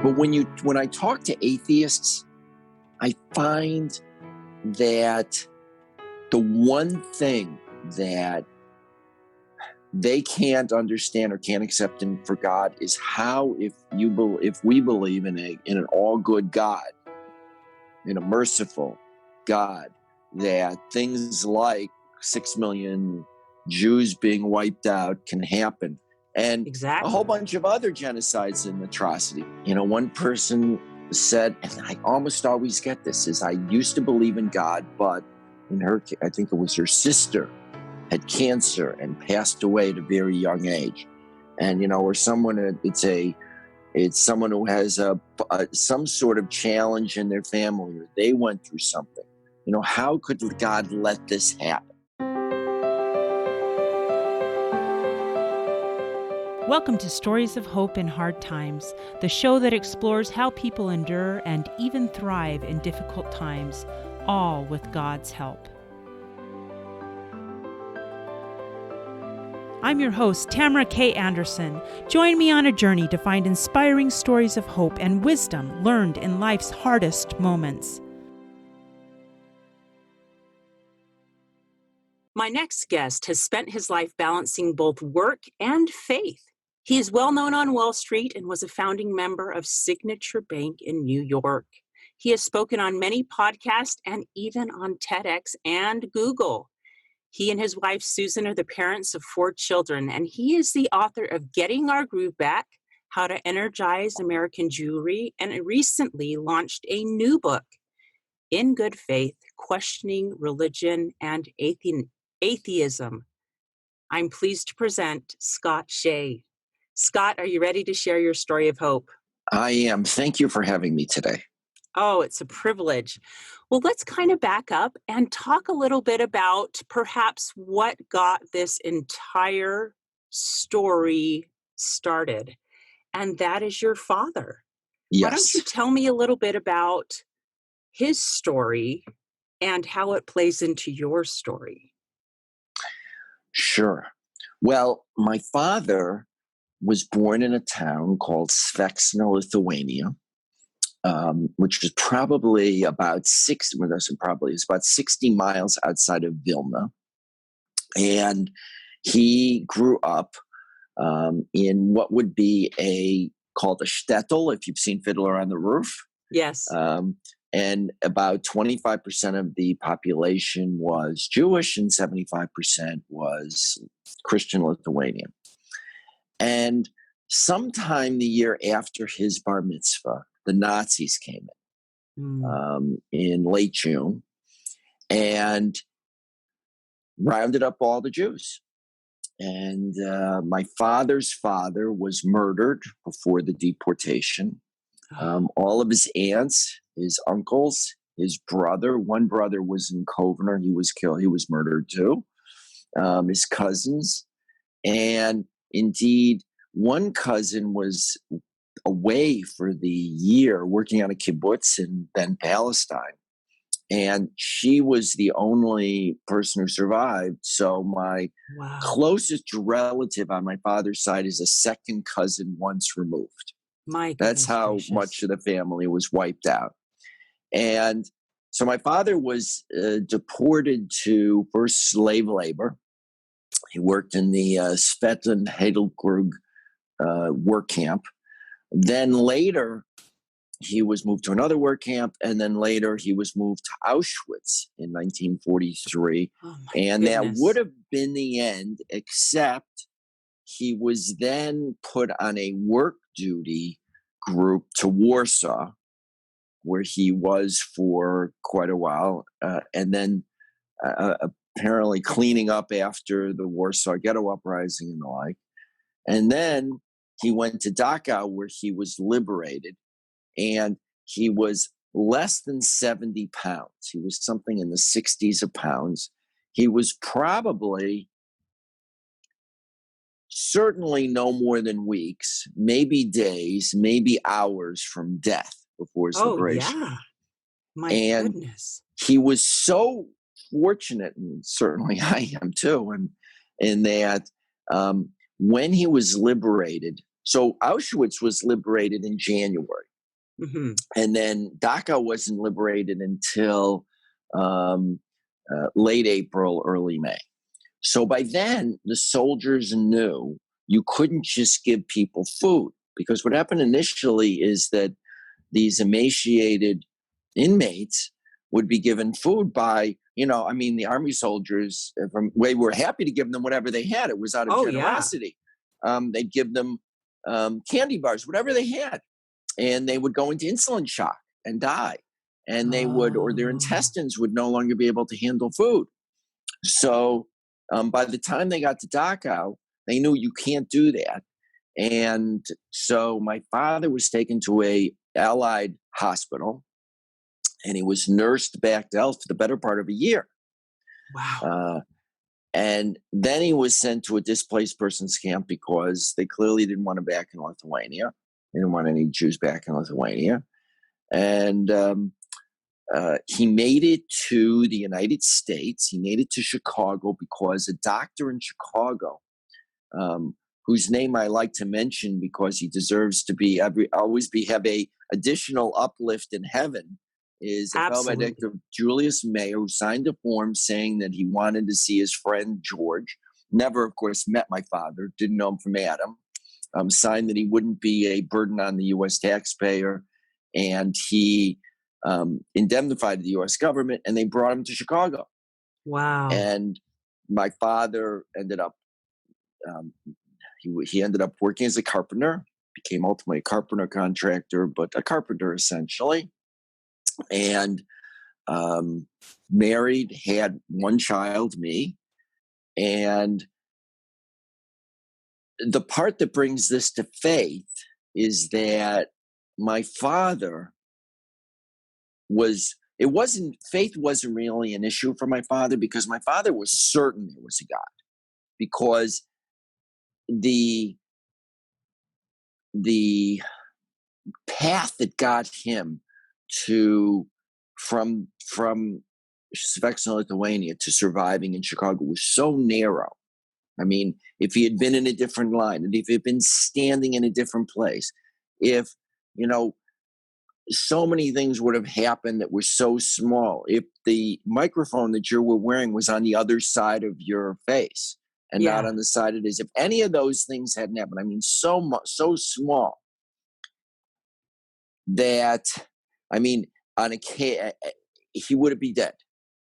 But when I talk to atheists, I find that the one thing that they can't understand or can't accept for God is how, if we believe in an all good God, in a merciful God, that things like 6 million Jews being wiped out can happen, and exactly. a whole bunch of other genocides and atrocity. One person said, and I almost always get this, is I used to believe in God, but in her, I think it was her sister, had cancer and passed away at a very young age. And, or someone, it's someone who has some sort of challenge in their family, or they went through something. How could God let this happen? Welcome to Stories of Hope in Hard Times, the show that explores how people endure and even thrive in difficult times, all with God's help. I'm your host, Tamara K. Anderson. Join me on a journey to find inspiring stories of hope and wisdom learned in life's hardest moments. My next guest has spent his life balancing both work and faith. He is well known on Wall Street and was a founding member of Signature Bank in New York. He has spoken on many podcasts and even on TEDx and Google. He and his wife, Susan, are the parents of 4 children, and he is the author of Getting Our Groove Back, How to Energize American Jewry, and recently launched a new book, In Good Faith, Questioning Religion and Atheism. I'm pleased to present Scott Shay. Scott, are you ready to share your story of hope? I am. Thank you for having me today. Oh, it's a privilege. Well, let's kind of back up and talk a little bit about perhaps what got this entire story started, and that is your father. Yes. Why don't you tell me a little bit about his story and how it plays into your story? Sure. Well, my father was born in a town called Švėkšna, Lithuania, which is probably about 60 miles outside of Vilna. And he grew up in what would be called a shtetl, if you've seen Fiddler on the Roof. Yes. And about 25% of the population was Jewish and 75% was Christian Lithuanian. And sometime the year after his Bar Mitzvah, the Nazis came in late June and rounded up all the Jews. And my father's father was murdered before the deportation. All of his aunts, his uncles, his brother, one brother was in Kovner. He was killed. He was murdered too. His cousins. And indeed, one cousin was away for the year working on a kibbutz in Ben Palestine. And she was the only person who survived. So my closest relative on my father's side is a second cousin once removed. That's how gracious. Much of the family was wiped out. And so my father was deported to first slave labor. He worked in the Štetl Heidelberg work camp. Then later, he was moved to another work camp, and then later he was moved to Auschwitz in 1943. And goodness. That would have been the end, except he was then put on a work duty group to Warsaw, where he was for quite a while, and then apparently cleaning up after the Warsaw Ghetto Uprising and the like. And then he went to Dachau, where he was liberated, and he was less than 70 pounds. He was something in the 60s of pounds. He was probably certainly no more than weeks, maybe days, maybe hours from death before his liberation. Yeah. My goodness. He was so fortunate, and certainly I am too, in that when he was liberated, so Auschwitz was liberated in January. Mm-hmm. And then Dachau wasn't liberated until late April, early May. So by then, the soldiers knew you couldn't just give people food, because what happened initially is that these emaciated inmates would be given food by, the army soldiers, we were happy to give them whatever they had. It was out of generosity. Yeah. They'd give them candy bars, whatever they had. And they would go into insulin shock and die. And they would, or their intestines would no longer be able to handle food. So by the time they got to Dachau, they knew you can't do that. And so my father was taken to a Allied hospital, and he was nursed back to health for the better part of a year. Wow. And then he was sent to a displaced persons camp because they clearly didn't want him back in Lithuania. They didn't want any Jews back in Lithuania. And he made it to the United States. He made it to Chicago because a doctor in Chicago, whose name I like to mention because he deserves to be have a additional uplift in heaven, is a fellow by the name of Julius Mayer, who signed a form saying that he wanted to see his friend George. Never, of course, met my father. Didn't know him from Adam. Signed that he wouldn't be a burden on the U.S. taxpayer, and he indemnified the U.S. government, and they brought him to Chicago. Wow. And my father ended up, he ended up working as a carpenter, became ultimately a carpenter contractor, but a carpenter essentially, and married, had one child, me. And the part that brings this to faith is that my father faith wasn't really an issue for my father, because my father was certain there was a God, because the path that got him from Švėkšna, Lithuania to surviving in Chicago was so narrow. I mean, if he had been in a different line, and if he had been standing in a different place, if, so many things would have happened that were so small. If the microphone that you were wearing was on the other side of your face and not on the side it is, if any of those things hadn't happened, I mean, so small that, I mean, he would have been dead.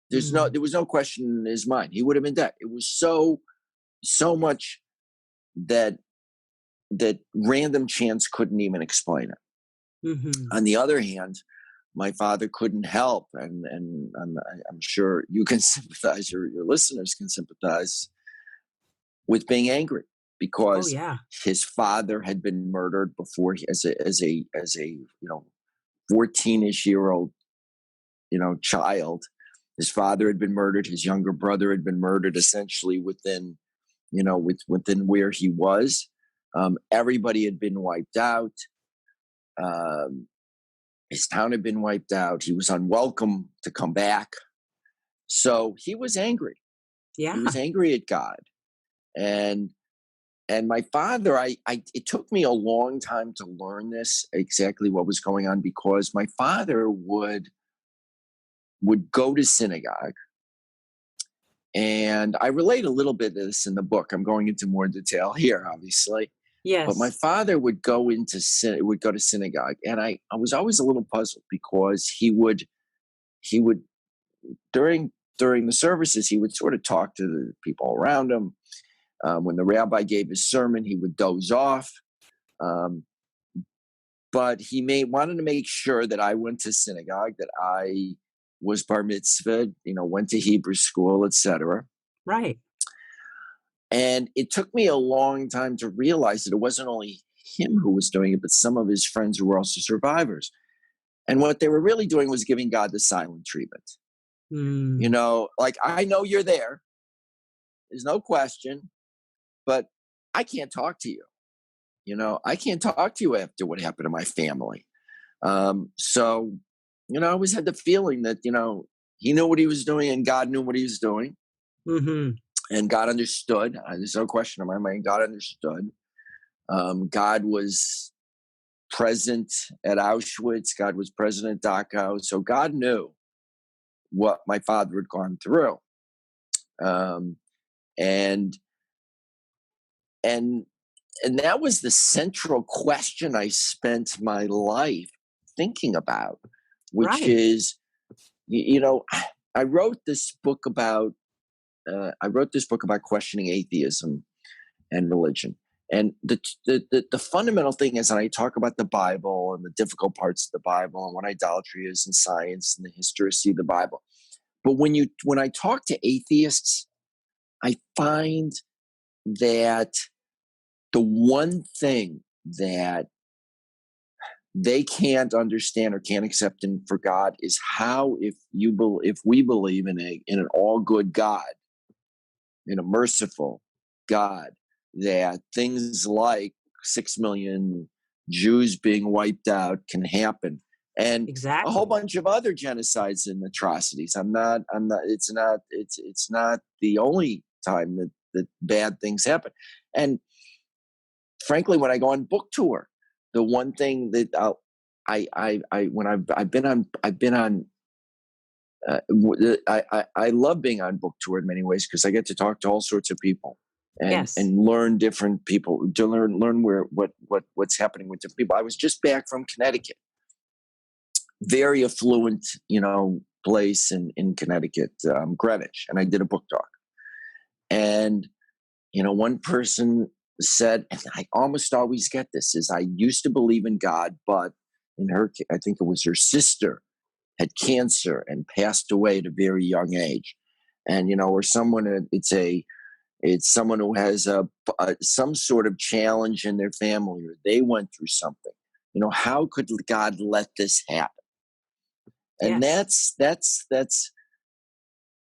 There was no question in his mind. He would have been dead. It was so much that random chance couldn't even explain it. Mm-hmm. On the other hand, my father couldn't help, and I'm sure you can sympathize, your listeners can sympathize with being angry, because his father had been murdered before as a 14-ish year old child. His father had been murdered. His younger brother had been murdered, essentially within where he was. Everybody had been wiped out. His town had been wiped out. He was unwelcome to come back. So he was angry. Yeah. He was angry at God. And my father, it took me a long time to learn this, exactly what was going on, because my father would go to synagogue. And I relate a little bit to this in the book. I'm going into more detail here, obviously. Yes. But my father would go to synagogue, and I was always a little puzzled, because he would during the services, he would sort of talk to the people around him. When the rabbi gave his sermon, he would doze off. But he wanted to make sure that I went to synagogue, that I was bar mitzvah, went to Hebrew school, etc. Right. And it took me a long time to realize that it wasn't only him who was doing it, but some of his friends who were also survivors. And what they were really doing was giving God the silent treatment. Like, I know you're there. There's no question, but I can't talk to you. I can't talk to you after what happened to my family. So, I always had the feeling that, he knew what he was doing, and God knew what he was doing. Mm-hmm. And God understood. There's no question in my mind. God understood. God was present at Auschwitz. God was present at Dachau. So God knew what my father had gone through. And that was the central question I spent my life thinking about, which is, I wrote this book about questioning atheism and religion. And the fundamental thing is, and I talk about the Bible and the difficult parts of the Bible and what idolatry is and science and the historicity of the Bible. But when I talk to atheists, I find that the one thing that they can't understand or can't accept for God is how, if we believe in an all good God, in a merciful God, that things like 6 million Jews being wiped out can happen, and a whole bunch of other genocides and atrocities. It's not the only time that bad things happen. And frankly, when I go on book tour, the one thing that I love being on book tour in many ways, because I get to talk to all sorts of people and learn different people, to learn what's happening with different people. I was just back from Connecticut, very affluent, place in Connecticut, Greenwich, and I did a book talk. And one person said, and I almost always get this, is I used to believe in God, but in her, I think it was her sister, had cancer and passed away at a very young age. And, or someone, it's someone who has some sort of challenge in their family, or they went through something. How could God let this happen? And that's,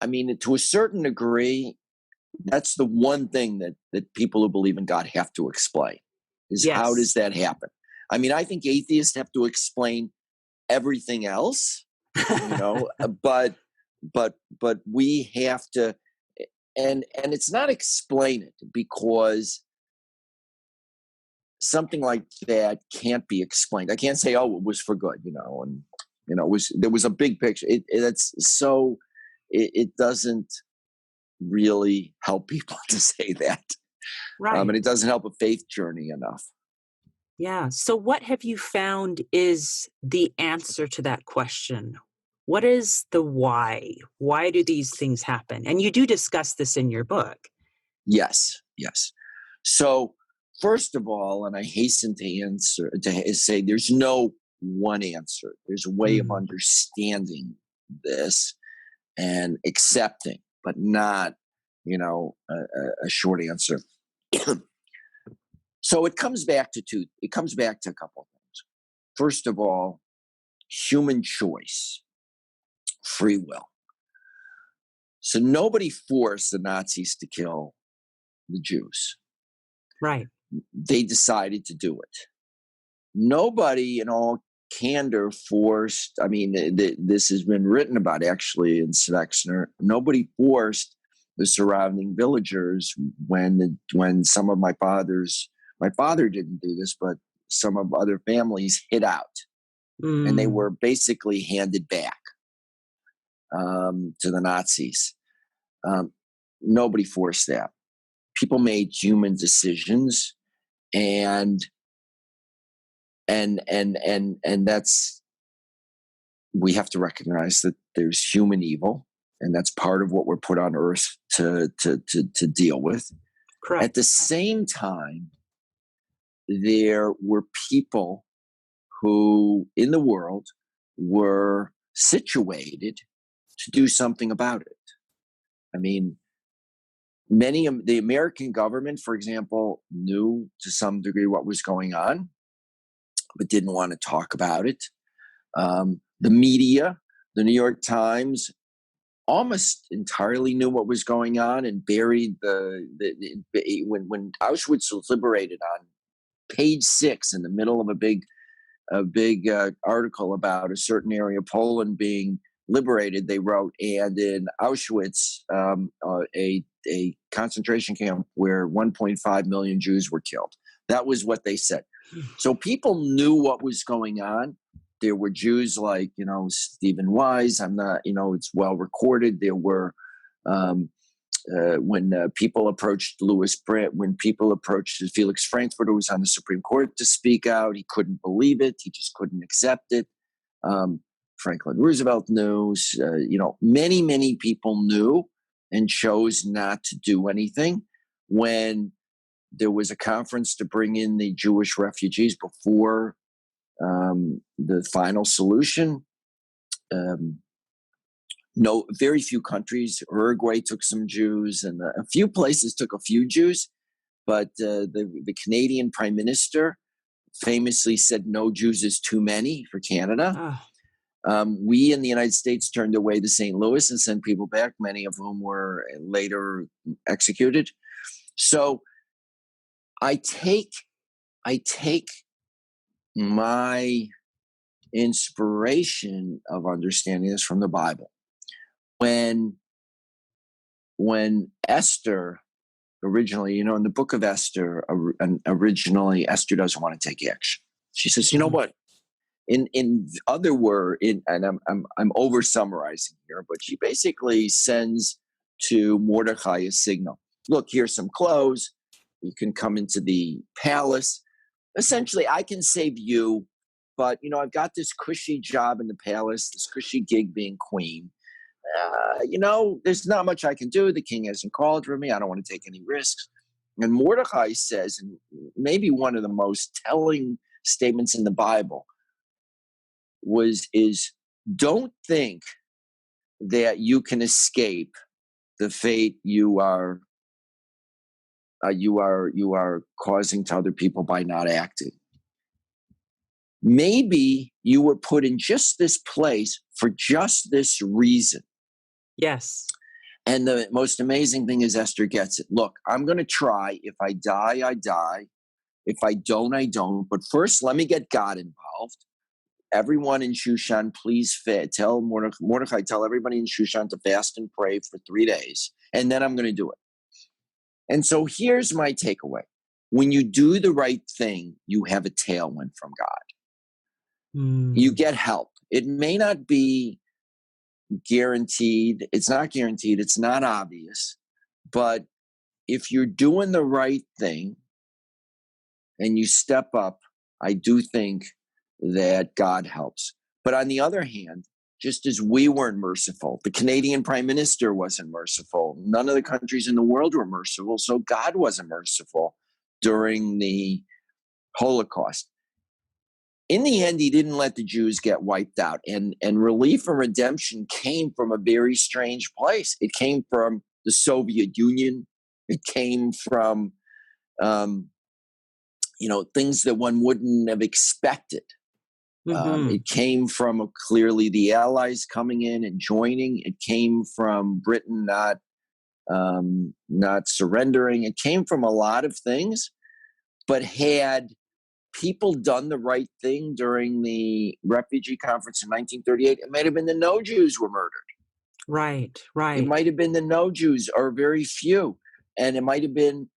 I mean, to a certain degree, that's the one thing that people who believe in God have to explain, is how does that happen? I mean, I think atheists have to explain everything else, but we have to, and it's not explain it, because something like that can't be explained. I can't say, oh, it was for good, there was a big picture. It doesn't really help people to say that. Right. And it doesn't help a faith journey enough. Yeah. So what have you found is the answer to that question? What is the why? Why do these things happen? And you do discuss this in your book. Yes. So first of all, and I hasten to say there's no one answer. There's a way of understanding this and accepting, but not, a short answer. So it comes back to a couple of things. First of all, human choice, free will. So nobody forced the Nazis to kill the Jews. Right. They decided to do it. Nobody, in all candor, forced, I mean, this has been written about actually in Švėkšna, nobody forced the surrounding villagers when some of my father didn't do this, but some of other families hid out, and they were basically handed back to the Nazis. Nobody forced that. People made human decisions, and that's, we have to recognize that there's human evil, and that's part of what we're put on earth to deal with. Correct. At the same time, there were people who in the world were situated to do something about it. I mean, the American government, for example, knew to some degree what was going on, but didn't want to talk about it. The media, the New York Times, almost entirely knew what was going on and buried when Auschwitz was liberated, on page 6 in the middle of a big article about a certain area of Poland being liberated, they wrote, and in Auschwitz, a concentration camp where 1.5 million Jews were killed. That was what they said. So people knew what was going on. There were Jews like, Stephen Wise. I'm not, it's well recorded. There were, when people approached Louis Brandt, when people approached Felix Frankfurter, who was on the Supreme Court, to speak out, he couldn't believe it. He just couldn't accept it. Franklin Roosevelt knew, many, many people knew and chose not to do anything. When there was a conference to bring in the Jewish refugees before the final solution, very few countries. Uruguay took some Jews, and a few places took a few Jews. But the Canadian Prime Minister famously said, "No Jews is too many" for Canada. Oh. We in the United States turned away the St. Louis and sent people back, many of whom were later executed. So I take my inspiration of understanding this from the Bible. When Esther originally, in the book of Esther, originally Esther doesn't want to take action. She says, "You know what? In other words, and I'm over summarizing here, but she basically sends to Mordecai a signal. Look, here's some clothes. You can come into the palace. Essentially, I can save you, but I've got this cushy job in the palace, this cushy gig being queen. There's not much I can do. The king hasn't called for me. I don't want to take any risks." And Mordecai says, and maybe one of the most telling statements in the Bible is don't think that you can escape the fate you are causing to other people by not acting. Maybe you were put in just this place for just this reason. Yes. And the most amazing thing is Esther gets it. Look, I'm going to try. If I die, I die. If I don't, I don't. But first, let me get God involved. Everyone in Shushan, please tell Mordecai, tell everybody in Shushan to fast and pray for 3 days. And then I'm going to do it. And so here's my takeaway. When you do the right thing, you have a tailwind from God. You get help. It may not be guaranteed. It's not guaranteed. It's not obvious. But if you're doing the right thing and you step up, I do think that God helps. But on the other hand, just as we weren't merciful, the Canadian Prime Minister wasn't merciful. None of the countries in the world were merciful. So God wasn't merciful during the Holocaust. In the end, he didn't let the Jews get wiped out. And relief and redemption came from a very strange place. It came from the Soviet Union. It came from, things that one wouldn't have expected. It came from clearly the Allies coming in and joining. It came from Britain not surrendering. It came from a lot of things. But had people done the right thing during the refugee conference in 1938, it might have been the no Jews were murdered. Right. It might have been the no Jews, or very few. And it might have been,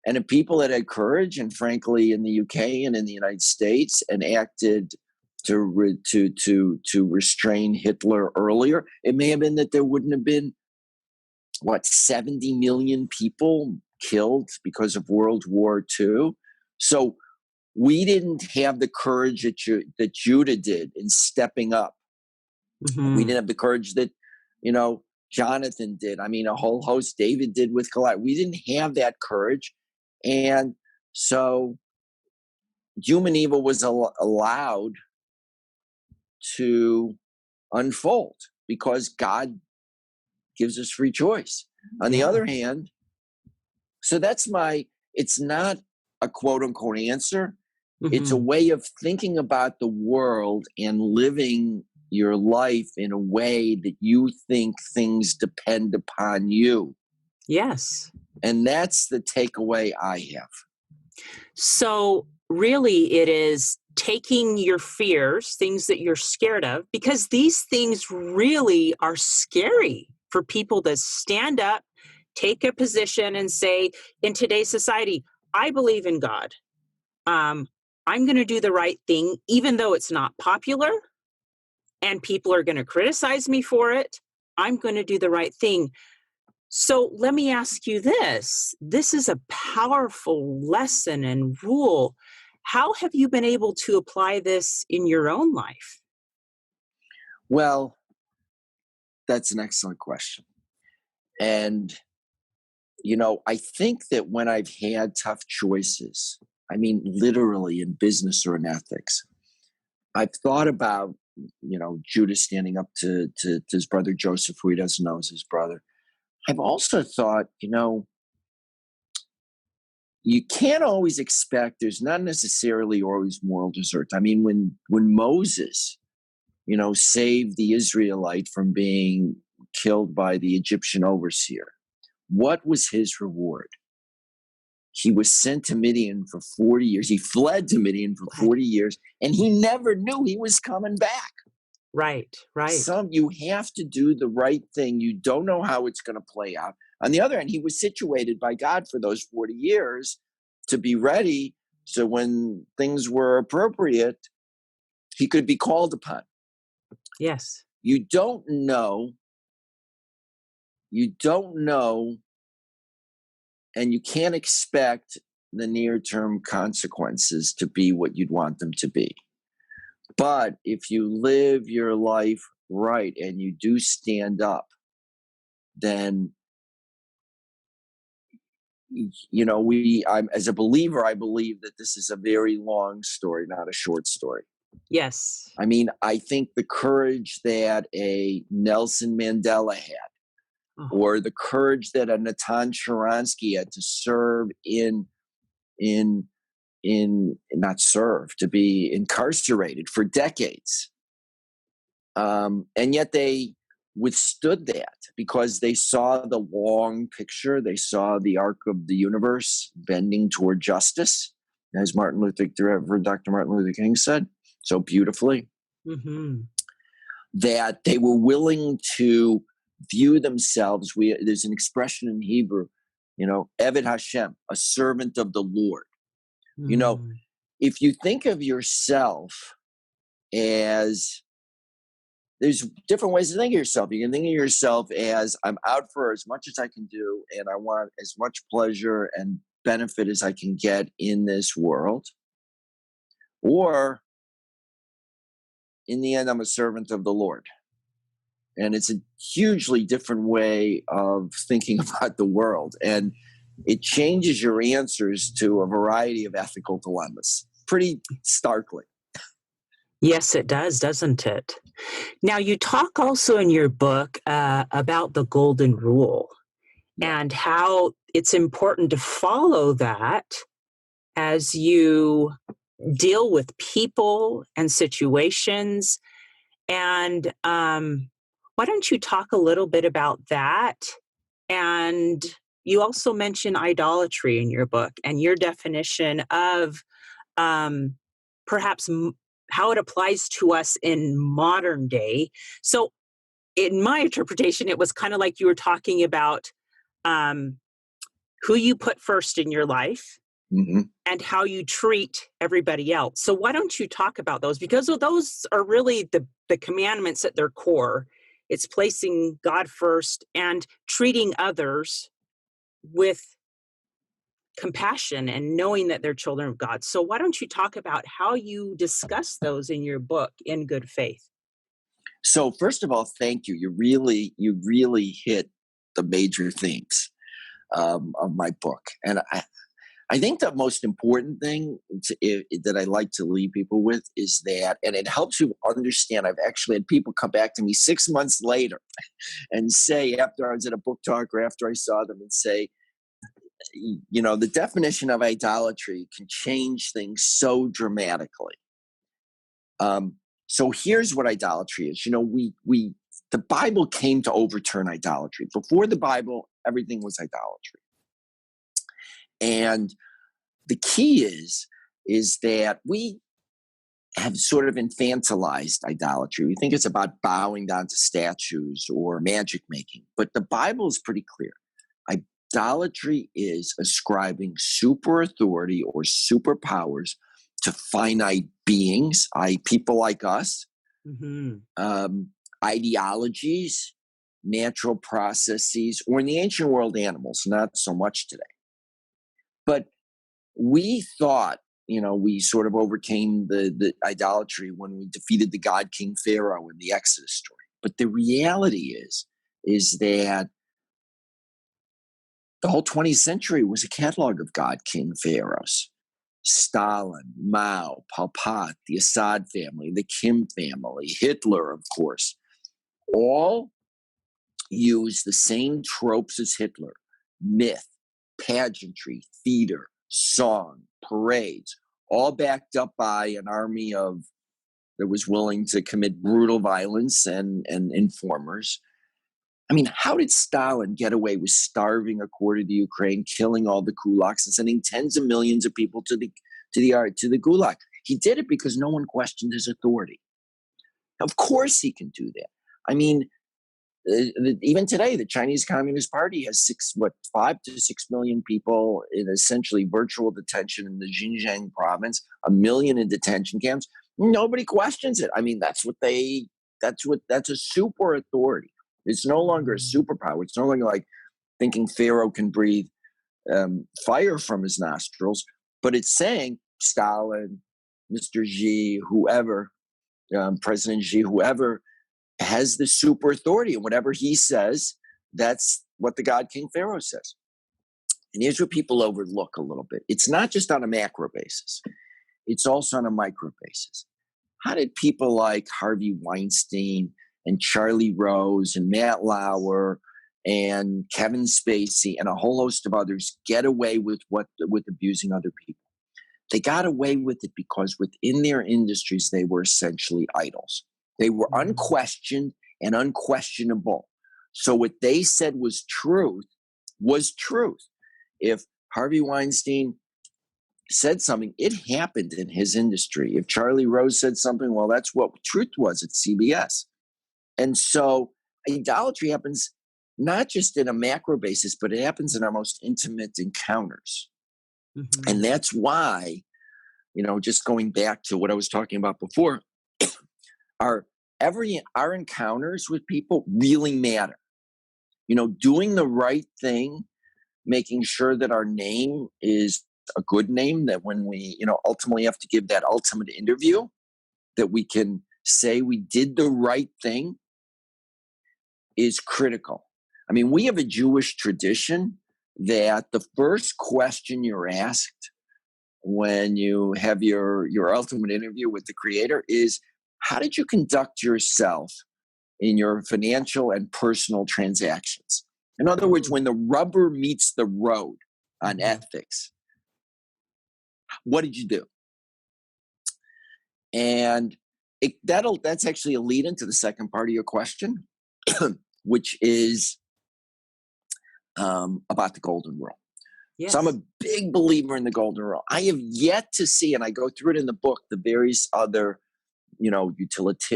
and the people that had courage, and frankly, in the UK and in the United States, and acted to restrain Hitler earlier, it may have been that there wouldn't have been 70 million people killed because of World War II. So we didn't have the courage that Judah did in stepping up. We didn't have the courage that Jonathan did. I mean, a whole host David did with Goliath. We didn't have that courage, and so human evil was allowed to unfold because God gives us free choice. On the other hand, so it's not a quote unquote answer. It's a way of thinking about the world and living your life in a way that you think things depend upon you. Yes. And that's the takeaway I have. So really it is taking your fears, things that you're scared of, because these things really are scary for people to stand up, take a position and say, in today's society, I believe in God. I'm going to do the right thing, even though it's not popular and people are going to criticize me for it. I'm going to do the right thing. So let me ask you this. This is a powerful lesson and rule. How have you been able to apply this in your own life? Well, that's an excellent question. And, I think that when I've had tough choices, I mean, literally in business or in ethics, I've thought about, Judas standing up to his brother Joseph, who he doesn't know is his brother. I've also thought, you can't always expect, there's not necessarily always moral desert. I mean, when Moses, saved the Israelite from being killed by the Egyptian overseer, what was his reward? He was sent to Midian for 40 years. He fled to Midian for 40 years, and he never knew he was coming back. Right. You have to do the right thing. You don't know how it's going to play out. On the other hand, he was situated by God for those 40 years to be ready. So when things were appropriate, he could be called upon. Yes. You don't know, and you can't expect the near-term consequences to be what you'd want them to be. But if you live your life right and you do stand up, then, as a believer, I believe that this is a very long story, not a short story. Yes. I mean, I think the courage that a Nelson Mandela had, or the courage that a Natan Sharansky had to serve to be incarcerated for decades. And yet they withstood that because they saw the long picture. They saw the arc of the universe bending toward justice, as Dr. Martin Luther King said so beautifully, that they were willing to view themselves. There's an expression in Hebrew, Eved Hashem, a servant of the Lord. If you think of yourself as, there's different ways to think of yourself. You can think of yourself as, I'm out for as much as I can do, and I want as much pleasure and benefit as I can get in this world. Or, in the end, I'm a servant of the Lord. And it's a hugely different way of thinking about the world. And it changes your answers to a variety of ethical dilemmas pretty starkly. Yes, it does, doesn't it? Now, you talk also in your book about the golden rule and how it's important to follow that as you deal with people and situations. And why don't you talk a little bit about that? And you also mention idolatry in your book and your definition of perhaps how it applies to us in modern day. So in my interpretation, it was kind of like you were talking about who you put first in your life and how you treat everybody else. So why don't you talk about those? Because those are really the commandments at their core. It's placing God first and treating others with compassion and knowing that they're children of God. So why don't you talk about how you discuss those in your book, In Good Faith? So first of all, thank you. You really hit the major themes of my book. And I think the most important thing that I like to leave people with is that, and it helps you understand, I've actually had people come back to me 6 months later and say, after I was at a book talk or after I saw them, and say, the definition of idolatry can change things so dramatically. So here's what idolatry is. The Bible came to overturn idolatry. Before the Bible, everything was idolatry. And the key is that we have sort of infantilized idolatry. We think it's about bowing down to statues or magic making. But the Bible is pretty clear. Idolatry is ascribing super authority or superpowers to finite beings, people like us, ideologies, natural processes, or in the ancient world, animals, not so much today. But we thought, we sort of overcame the idolatry when we defeated the god King Pharaoh in the Exodus story. But the reality is that the whole 20th century was a catalog of god King Pharaohs. Stalin, Mao, Pol Pot, the Assad family, the Kim family, Hitler, of course, all use the same tropes as Hitler: myth, pageantry, theater, song, parades, all backed up by an army that was willing to commit brutal violence and informers. I mean, how did Stalin get away with starving a quarter of the Ukraine, killing all the kulaks, and sending tens of millions of people to the gulag? He did it because no one questioned his authority. Of course he can do that. I mean, even today, the Chinese Communist Party has 5 to 6 million people in essentially virtual detention in the Xinjiang province, 1 million in detention camps. Nobody questions it. I mean, that's a super authority. It's no longer a superpower. It's no longer like thinking Pharaoh can breathe fire from his nostrils, but it's saying Stalin, Mr. Xi, whoever, President Xi, whoever has the super authority, and whatever he says, that's what the god King Pharaoh says. And here's what people overlook a little bit. It's not just on a macro basis. It's also on a micro basis. How did people like Harvey Weinstein and Charlie Rose and Matt Lauer and Kevin Spacey and a whole host of others get away with abusing other people? They got away with it because within their industries, they were essentially idols. They were unquestioned and unquestionable. So what they said was truth was truth. If Harvey Weinstein said something, it happened in his industry. If Charlie Rose said something, well, that's what truth was at CBS. And so idolatry happens not just in a macro basis, but it happens in our most intimate encounters. Mm-hmm. And that's why, just going back to what I was talking about before, our encounters with people really matter. Doing the right thing, making sure that our name is a good name, that when we, ultimately have to give that ultimate interview, that we can say we did the right thing, is critical. I mean, we have a Jewish tradition that the first question you're asked when you have your ultimate interview with the Creator is, how did you conduct yourself in your financial and personal transactions? In other words, when the rubber meets the road on ethics, what did you do? And that's actually a lead into the second part of your question, which is about the golden rule. Yes. So I'm a big believer in the golden rule. I have yet to see, and I go through it in the book, the various other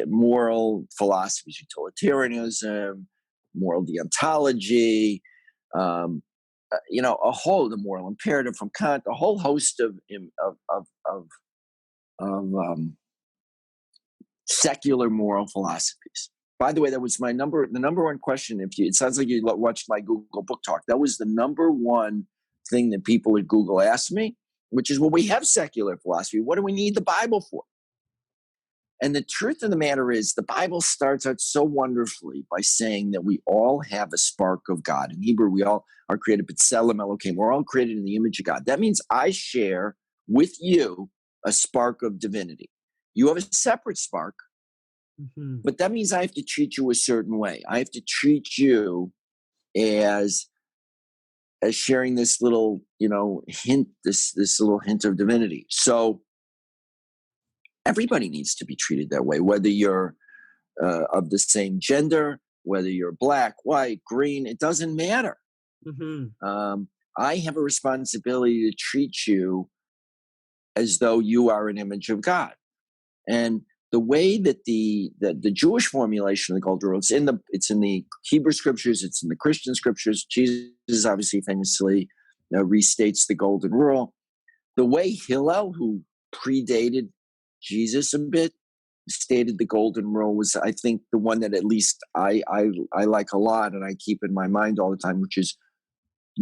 moral philosophies, utilitarianism, moral deontology, the moral imperative from Kant, a whole host of secular moral philosophies. By the way, that was the number one question. It sounds like you watched my Google book talk. That was the number one thing that people at Google asked me, which is, well, we have secular philosophy. What do we need the Bible for? And the truth of the matter is, the Bible starts out so wonderfully by saying that we all have a spark of God. In Hebrew, we all are created, B'Tselem Elokim. We're all created in the image of God. That means I share with you a spark of divinity. You have a separate spark, but that means I have to treat you a certain way. I have to treat you as sharing this little, hint, this little hint of divinity. So everybody needs to be treated that way, whether you're of the same gender, whether you're black, white, green, it doesn't matter. I have a responsibility to treat you as though you are an image of God. And the way that the Jewish formulation of the golden rule, it's in the Hebrew scriptures, it's in the Christian scriptures. Jesus obviously famously restates the golden rule. The way Hillel, who predated Jesus a bit, stated the golden rule was, I think, the one that at least I like a lot and I keep in my mind all the time, which is,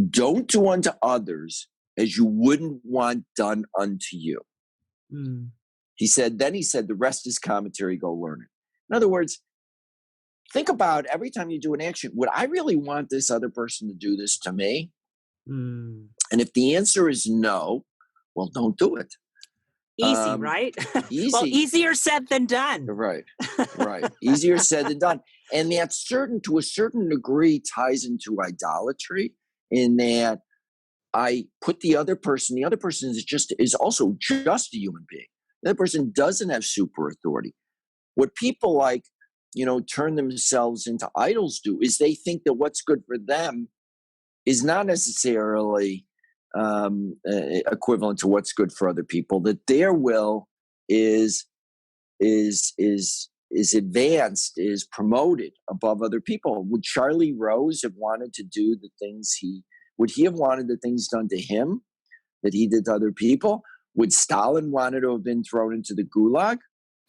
don't do unto others as you wouldn't want done unto you. Mm. He said, the rest is commentary, go learn it. In other words, think about every time you do an action, would I really want this other person to do this to me? Mm. And if the answer is no, well, don't do it. Easy, right? Easy. Well, easier said than done. Right. Easier said than done. And that to a certain degree ties into idolatry, in that I put the other person is also just a human being. The other person doesn't have super authority. What people turn themselves into idols do is they think that what's good for them is not necessarily equivalent to what's good for other people, that their will is advanced, is promoted above other people. Would Charlie Rose have wanted to do the things would he have wanted the things done to him that he did to other people? Would Stalin wanted to have been thrown into the gulag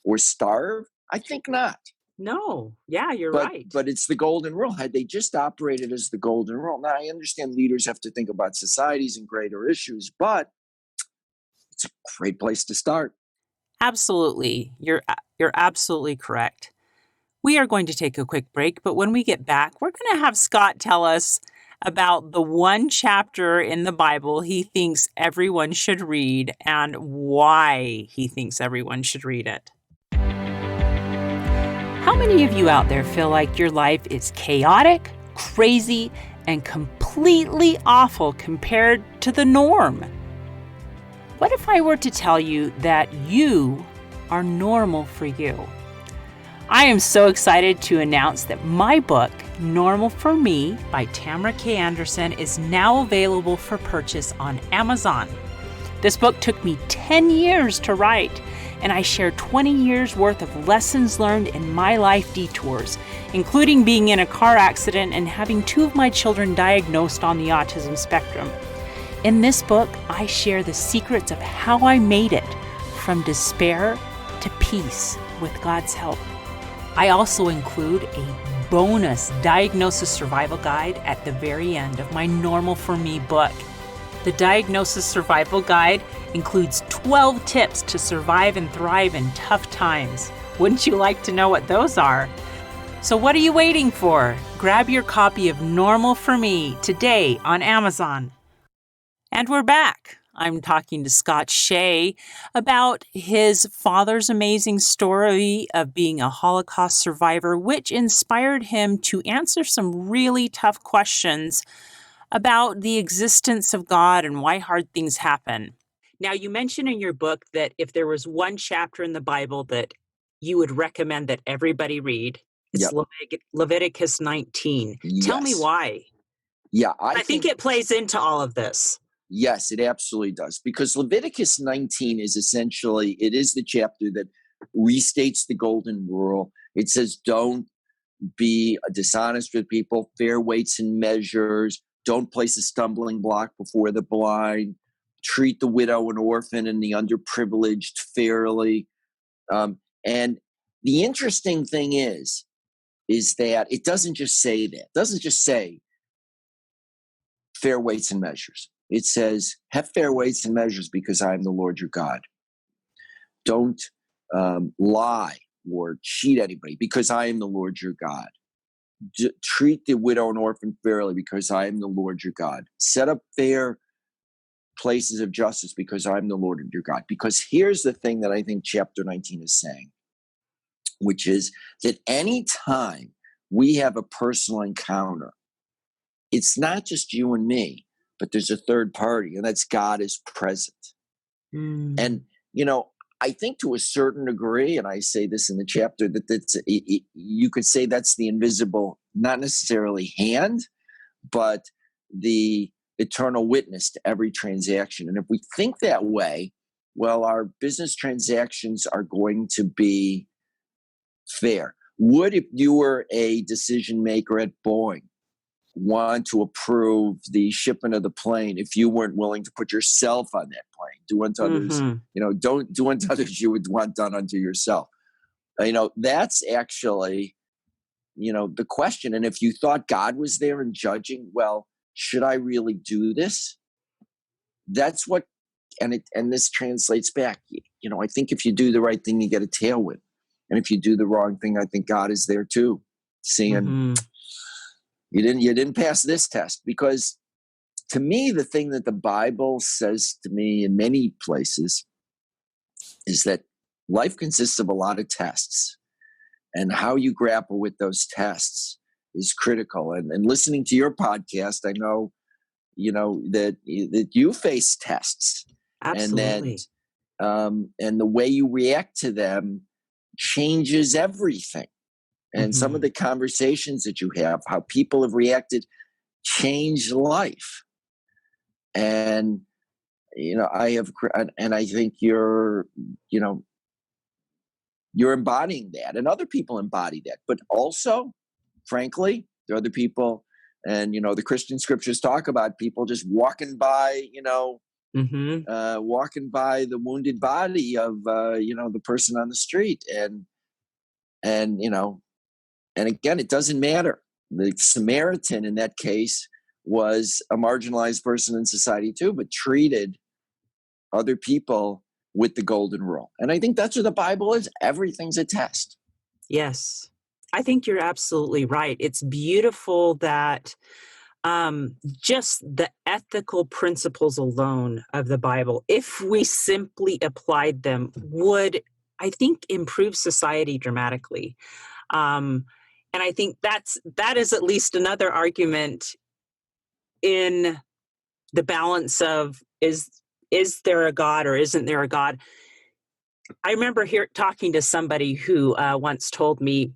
or starve? I think not. No. Yeah, you're right. But it's the golden rule. Had they just operated as the golden rule, now I understand leaders have to think about societies and greater issues, but it's a great place to start. Absolutely. You're absolutely correct. We are going to take a quick break, but when we get back, we're going to have Scott tell us about the one chapter in the Bible he thinks everyone should read and why he thinks everyone should read it. How many of you out there feel like your life is chaotic, crazy, and completely awful compared to the norm? What if I were to tell you that you are normal for you? I am so excited to announce that my book, Normal for Me by Tamara K. Anderson, is now available for purchase on Amazon. This book took me 10 years to write, and I share 20 years worth of lessons learned in my life detours, including being in a car accident and having 2 of my children diagnosed on the autism spectrum. In this book, I share the secrets of how I made it from despair to peace with God's help. I also include a bonus diagnosis survival guide at the very end of my Normal for Me book. The diagnosis survival guide includes 12 tips to survive and thrive in tough times. Wouldn't you like to know what those are? So what are you waiting for? Grab your copy of Normal for Me today on Amazon. And we're back. I'm talking to Scott Shay about his father's amazing story of being a Holocaust survivor, which inspired him to answer some really tough questions about the existence of God and why hard things happen. Now, you mentioned in your book that if there was one chapter in the Bible that you would recommend that everybody read, it's Leviticus 19. Yes. Tell me why. Yeah, I think it plays into all of this. Yes, it absolutely does. Because Leviticus 19 is essentially, it is the chapter that restates the golden rule. It says, don't be dishonest with people, fair weights and measures, don't place a stumbling block before the blind, treat the widow and orphan and the underprivileged fairly. And the interesting thing is that it doesn't just say that. It doesn't just say fair weights and measures. It says, have fair weights and measures because I am the Lord your God. Don't lie or cheat anybody because I am the Lord your God. Treat the widow and orphan fairly because I am the Lord your God. Set up fair places of justice because I'm the Lord your God. Because here's the thing that I think chapter 19 is saying, which is that any time we have a personal encounter, it's not just you and me, but there's a third party, and that's God is present. And, I think to a certain degree, and I say this in the chapter, that you could say that's the invisible, not necessarily hand, but the eternal witness to every transaction. And if we think that way, well, our business transactions are going to be fair? Would, if you were a decision maker at Boeing, want to approve the shipment of the plane if you weren't willing to put yourself on that plane? Do unto others, don't do unto others you would want done unto yourself. That's actually, the question. And if you thought God was there and judging, well, should I really do this? That's what, and this translates back. I think if you do the right thing, you get a tailwind. And if you do the wrong thing, I think God is there too, saying, you didn't pass this test. Because to me, the thing that the Bible says to me in many places is that life consists of a lot of tests, and how you grapple with those tests is critical. And listening to your podcast, I know, that you face tests. Absolutely. And the way you react to them changes everything. And some of the conversations that you have, how people have reacted, change life. And, I think you're embodying that, and other people embody that. But also, frankly, there are other people, and, the Christian scriptures talk about people just walking by, walking by the wounded body of, the person on the street. And again, it doesn't matter. The Samaritan in that case was a marginalized person in society too, but treated other people with the golden rule. And I think that's what the Bible is. Everything's a test. Yes, I think you're absolutely right. It's beautiful that just the ethical principles alone of the Bible, if we simply applied them, would, I think, improve society dramatically. And I think that is at least another argument in the balance of is there a God or isn't there a God? I remember talking to somebody who once told me,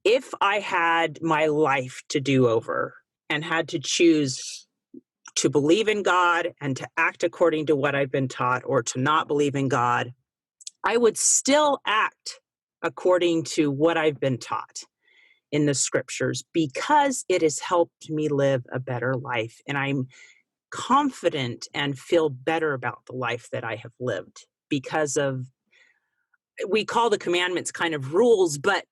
if I had my life to do over and had to choose to believe in God and to act according to what I've been taught, or to not believe in God, I would still act according to what I've been taught in the scriptures, because it has helped me live a better life. And I'm confident and feel better about the life that I have lived because of, we call the commandments kind of rules, but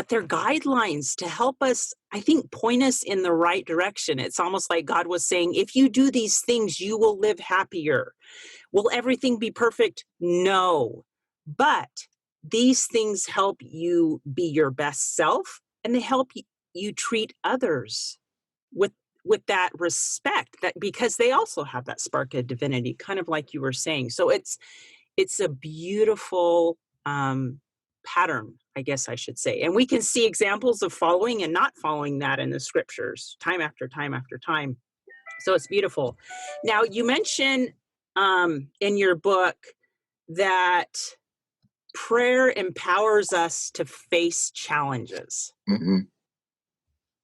they're guidelines to help us, I think, point us in the right direction. It's almost like God was saying, if you do these things, you will live happier. Will everything be perfect? No. But these things help you be your best self, and they help you treat others with that respect, that because they also have that spark of divinity, kind of like you were saying. So it's a beautiful pattern, I guess I should say. And we can see examples of following and not following that in the scriptures time after time after time. So it's beautiful. Now, you mention in your book that prayer empowers us to face challenges.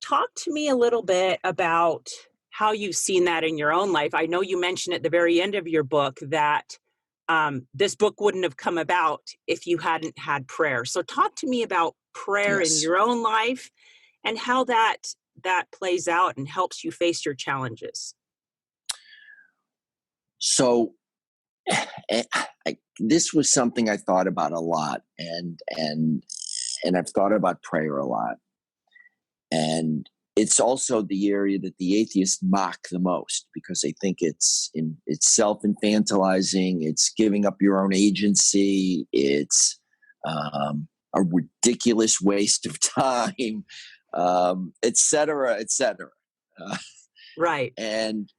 Talk to me a little bit about how you've seen that in your own life. I know you mentioned at the very end of your book that this book wouldn't have come about if you hadn't had prayer. So talk to me about prayer in your own life and how that plays out and helps you face your challenges. So this was something I thought about a lot, and I've thought about prayer a lot. And it's also the area that the atheists mock the most, because they think it's self-infantilizing, it's giving up your own agency, it's a ridiculous waste of time, et cetera, et cetera. Right. And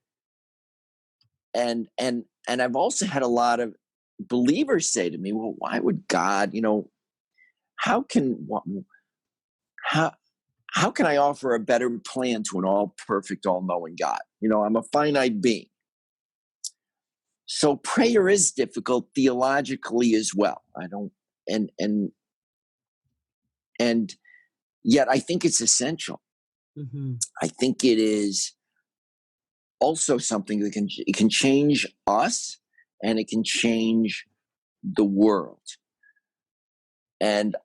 I've also had a lot of believers say to me, well, why would God, how can I offer a better plan to an all-perfect, all-knowing God? I'm a finite being. So prayer is difficult theologically as well. And yet I think it's essential. I think it is also something that can change us, and it can change the world. And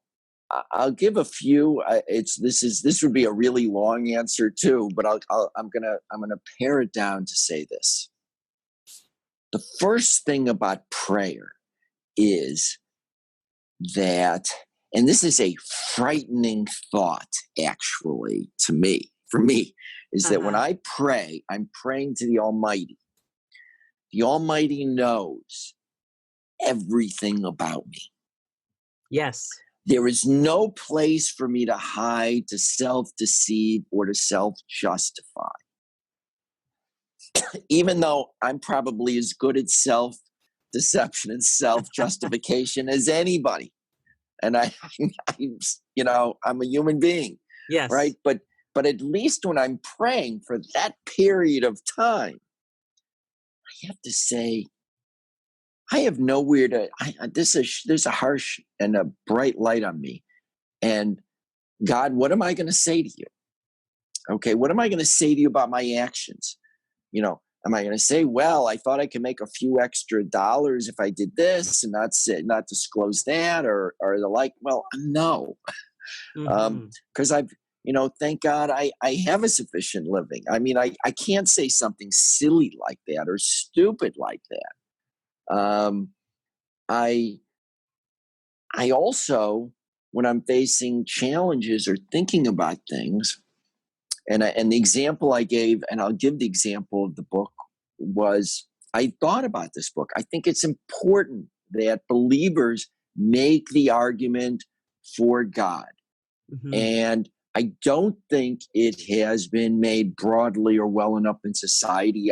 I'll give a few. This would be a really long answer too, but I'm gonna pare it down to say this. The first thing about prayer is that, and this is a frightening thought actually for me, is that when I pray, I'm praying to the Almighty. The Almighty knows everything about me. Yes. There is no place for me to hide, to self-deceive, or to self-justify. Even though I'm probably as good at self-deception and self-justification as anybody. And I'm a human being. Yes. Right? But at least when I'm praying for that period of time, I have to say, I have nowhere to. There's a harsh and a bright light on me, and God, what am I going to say to you? Okay, what am I going to say to you about my actions? Am I going to say, well, I thought I could make a few extra dollars if I did this and not disclose that, or the like? Well, no, because I've, thank God I have a sufficient living. I mean, I can't say something silly like that or stupid like that. I also, when I'm facing challenges or thinking about things, and the example I gave, and I'll give the example of the book, was I thought about this book. I think it's important that believers make the argument for God. And I don't think it has been made broadly or well enough in society.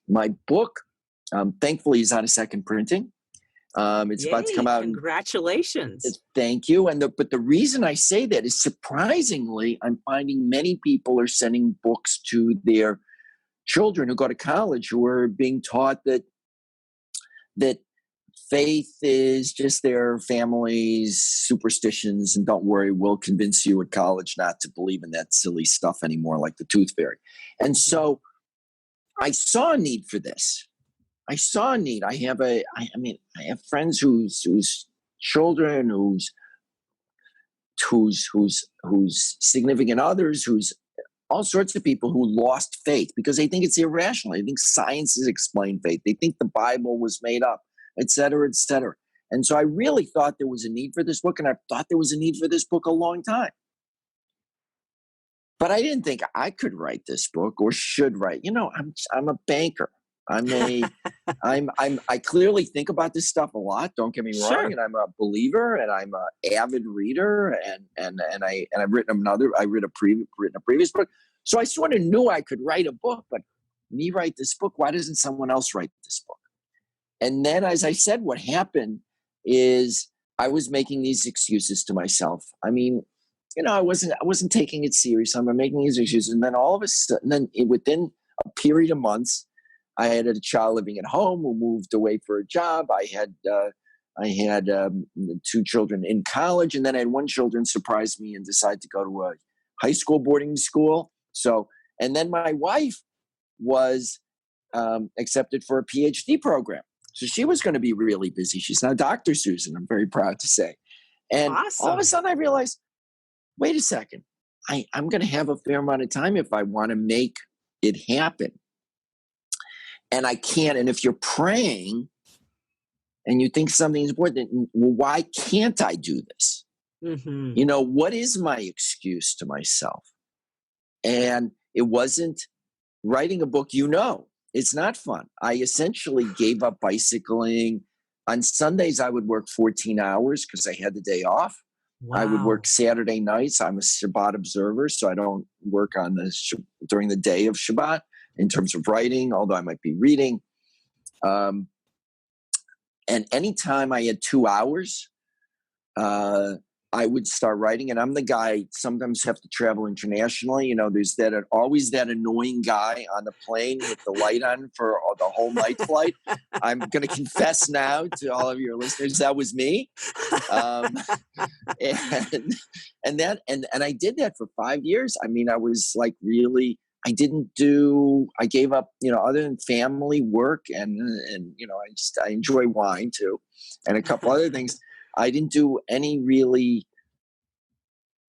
My book, thankfully, is on a second printing. It's about to come out. Congratulations. Thank you. But the reason I say that is, surprisingly, I'm finding many people are sending books to their children who go to college, who are being taught that faith is just their family's superstitions, and don't worry, we'll convince you at college not to believe in that silly stuff anymore, like the tooth fairy. And so I saw a need for this. I saw a need. I have friends whose children, whose significant others, whose all sorts of people who lost faith because they think it's irrational. They think science has explained faith. They think the Bible was made up, et cetera, et cetera. And so I really thought there was a need for this book, and I thought there was a need for this book a long time. But I didn't think I could write this book or should write. I'm a banker. I clearly think about this stuff a lot. Don't get me wrong. Sure. And I'm a believer, and I'm an avid reader, and I've written a previous book. So I sort of knew I could write a book, but me write this book, why doesn't someone else write this book? And then, as I said, what happened is I was making these excuses to myself. I mean, I wasn't taking it serious. I'm making these excuses. And then all of a sudden, within a period of months, I had a child living at home who moved away for a job. I had 2 children in college, and then I had one children surprise me and decide to go to a high school boarding school. So, and then my wife was accepted for a PhD program. So she was going to be really busy. She's now Dr. Susan, I'm very proud to say. And awesome. All of a sudden I realized, wait a second, I'm going to have a fair amount of time if I want to make it happen. And I can't. And if you're praying and you think something's important, well, why can't I do this? What is my excuse to myself? And it wasn't writing a book. It's not fun. I essentially gave up bicycling. On Sundays, I would work 14 hours because I had the day off. Wow. I would work Saturday nights. I'm a Shabbat observer, so I don't work on during the day of Shabbat in terms of writing, although I might be reading. And anytime I had 2 hours, I would start writing. And I'm the guy, sometimes have to travel internationally. There's always that annoying guy on the plane with the light on for the whole night flight. I'm going to confess now to all of your listeners, that was me. And I did that for 5 years. I mean, I was like really, I gave up, other than family, work, and I enjoy wine too, and a couple other things. I didn't do any really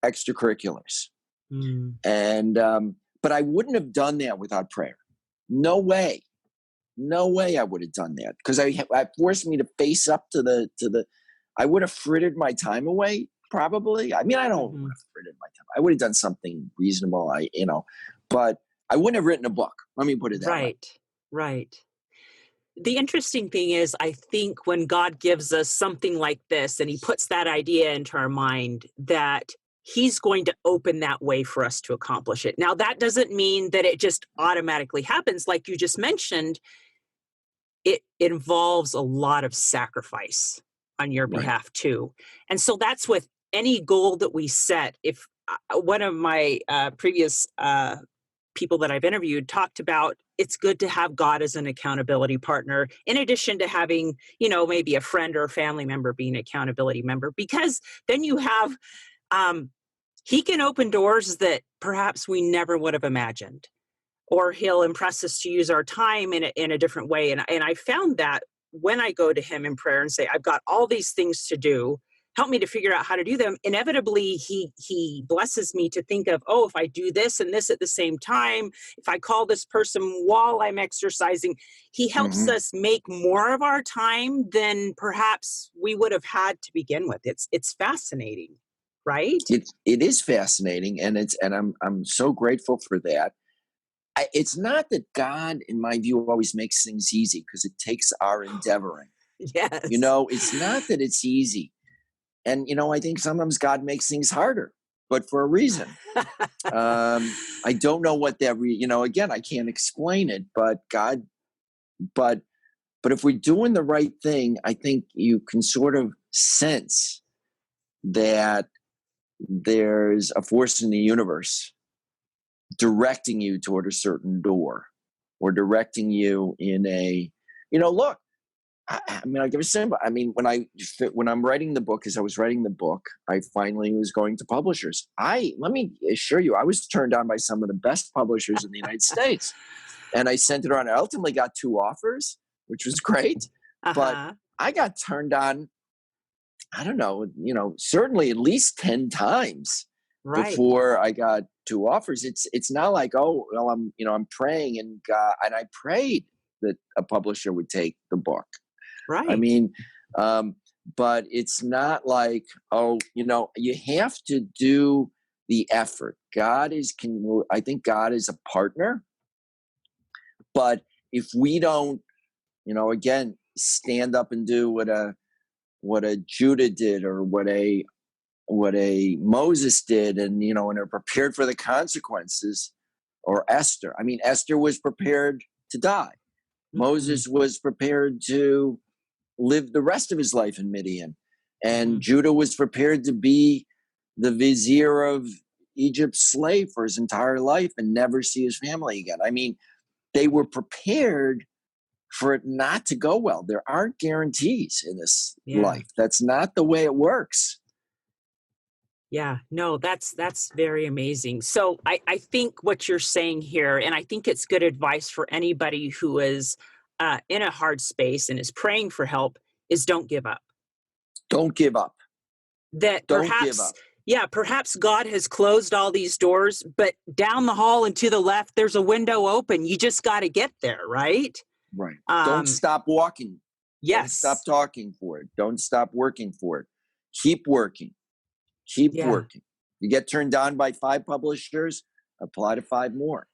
extracurriculars. And, but I wouldn't have done that without prayer. No way I would have done that, because I forced me to face up to I would have frittered my time away, probably. I mean, I don't want to fritter my time. I would have done something reasonable, but I wouldn't have written a book. Let me put it that way. Right. The interesting thing is, I think when God gives us something like this and he puts that idea into our mind, that he's going to open that way for us to accomplish it. Now, that doesn't mean that it just automatically happens. Like you just mentioned, it involves a lot of sacrifice on your behalf too. And so that's with any goal that we set. If one of my previous people that I've interviewed talked about, it's good to have God as an accountability partner, in addition to having, maybe a friend or a family member being an accountability member, because then you have, he can open doors that perhaps we never would have imagined, or he'll impress us to use our time in a different way. And I found that when I go to him in prayer and say, I've got all these things to do, help me to figure out how to do them, inevitably he blesses me to think of, if I do this and this at the same time, if I call this person while I'm exercising, he helps us make more of our time than perhaps we would have had to begin with. It's fascinating, right? It is fascinating, and I'm so grateful for that. It's not that God, in my view, always makes things easy, because it takes our endeavoring. Yes. It's not that it's easy. And, I think sometimes God makes things harder, but for a reason. I don't know what that, again, I can't explain it, but but if we're doing the right thing, I think you can sort of sense that there's a force in the universe directing you toward a certain door, or directing you in a, look, I'll give a simple. When I'm writing the book, as I was writing the book, I finally was going to publishers. Let me assure you, I was turned on by some of the best publishers in the United States, and I sent it around. I ultimately got 2 offers, which was great, but I got turned on, I don't know, certainly at least 10 times before I got 2 offers. It's not like, I'm praying and I prayed that a publisher would take the book. Right. I mean, but it's not like, you have to do the effort. I think God is a partner, but if we don't, again, stand up and do what a Judah did, or what a Moses did, and are prepared for the consequences, or Esther. I mean, Esther was prepared to die. Moses was prepared to live the rest of his life in Midian. And Judah was prepared to be the vizier of Egypt's slave for his entire life and never see his family again. I mean, they were prepared for it not to go well. There aren't guarantees in this life. That's not the way it works. Yeah, no, that's very amazing. So I think what you're saying here, and I think it's good advice for anybody who is in a hard space and is praying for help, is don't give up. Don't give up. That don't perhaps, give up. Perhaps God has closed all these doors, but down the hall and to the left, there's a window open. You just got to get there, right? Right. Don't stop walking. Yes. Don't stop talking for it. Don't stop working for it. Keep working. Keep working. You get turned down by 5 publishers, apply to 5 more.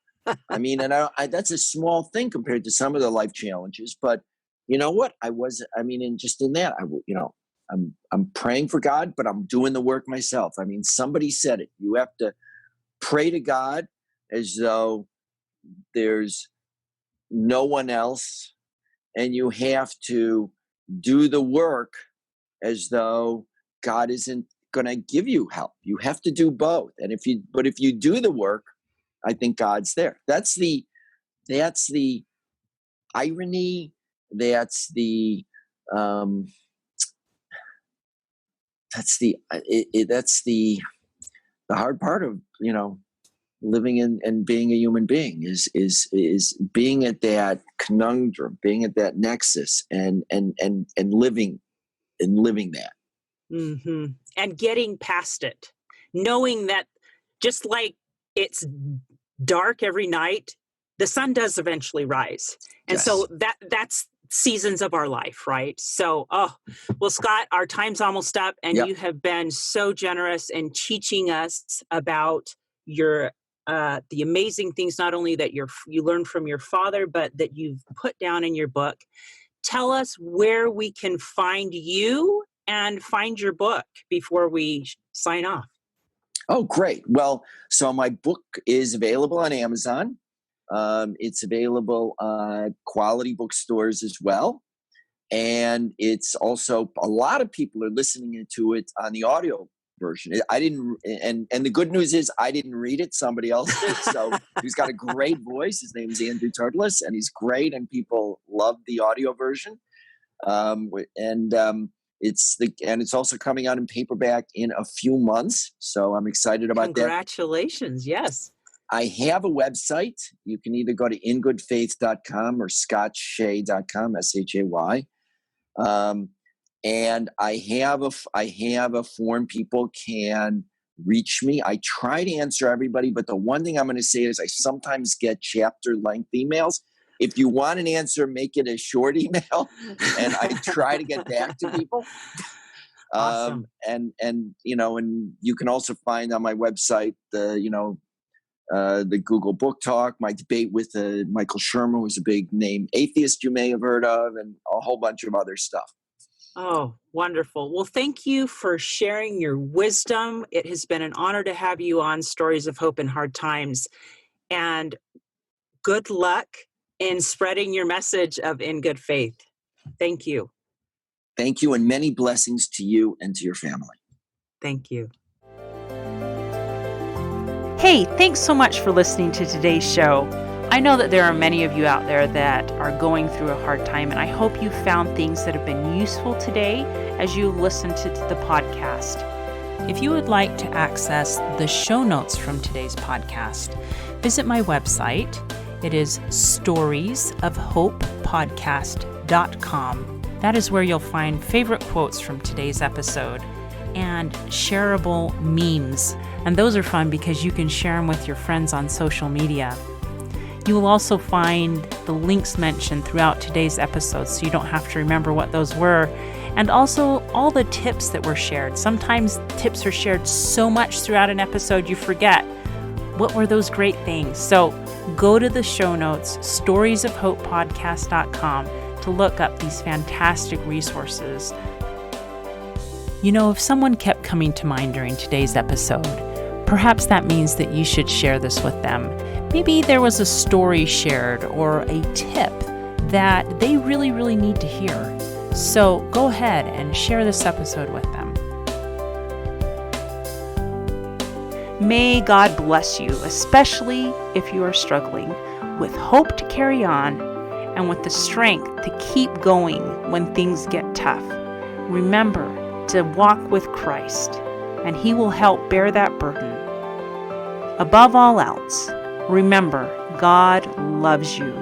I mean, and that's a small thing compared to some of the life challenges, but you know what? Just in that, I'm praying for God, but I'm doing the work myself. I mean, somebody said it. You have to pray to God as though there's no one else, and you have to do the work as though God isn't going to give you help. You have to do both. And if you do the work, I think God's there. That's the irony. That's the hard part of, living and being a human being is being at that conundrum, being at that nexus, and living that. Mm-hmm. And getting past it, knowing that just like it's dark every night, the sun does eventually rise. And Yes. so that's seasons of our life, right? So, well, Scott, our time's almost up, and Yep. you have been so generous in teaching us about your the amazing things, not only that you learned from your father, but that you've put down in your book. Tell us where we can find you and find your book before we sign off. Oh, great. Well, so my book is available on Amazon. It's available at quality bookstores as well. And it's also, a lot of people are listening to it on the audio version. I didn't, and the good news is I didn't read it. Somebody else did. So he's got a great voice. His name is Andrew Turtles, and he's great. And people love the audio version. It's also coming out in paperback in a few months. So I'm excited about that. Congratulations. Yes. I have a website. You can either go to ingoodfaith.com or scottshay.com, SHAY. And I have a form. People can reach me. I try to answer everybody, but the one thing I'm going to say is I sometimes get chapter length emails. If you want an answer, make it a short email, and I try to get back to people. Awesome. And you can also find on my website the Google Book Talk, my debate with Michael Shermer, who's a big name atheist you may have heard of, and a whole bunch of other stuff. Oh, wonderful. Well, thank you for sharing your wisdom. It has been an honor to have you on Stories of Hope in Hard Times. And good luck in spreading your message of In Good Faith. Thank you. Thank you, and many blessings to you and to your family. Thank you. Hey, thanks so much for listening to today's show. I know that there are many of you out there that are going through a hard time, and I hope you found things that have been useful today as you listen to the podcast. If you would like to access the show notes from today's podcast, visit my website. It is storiesofhopepodcast.com. That is where you'll find favorite quotes from today's episode and shareable memes. And those are fun because you can share them with your friends on social media. You will also find the links mentioned throughout today's episode, so you don't have to remember what those were. And also all the tips that were shared. Sometimes tips are shared so much throughout an episode you forget. What were those great things? So go to the show notes, storiesofhopepodcast.com, to look up these fantastic resources. You know, if someone kept coming to mind during today's episode, perhaps that means that you should share this with them. Maybe there was a story shared or a tip that they really, really need to hear. So go ahead and share this episode with them. May God bless you, especially if you are struggling, with hope to carry on and with the strength to keep going when things get tough. Remember to walk with Christ, and He will help bear that burden. Above all else, remember, God loves you.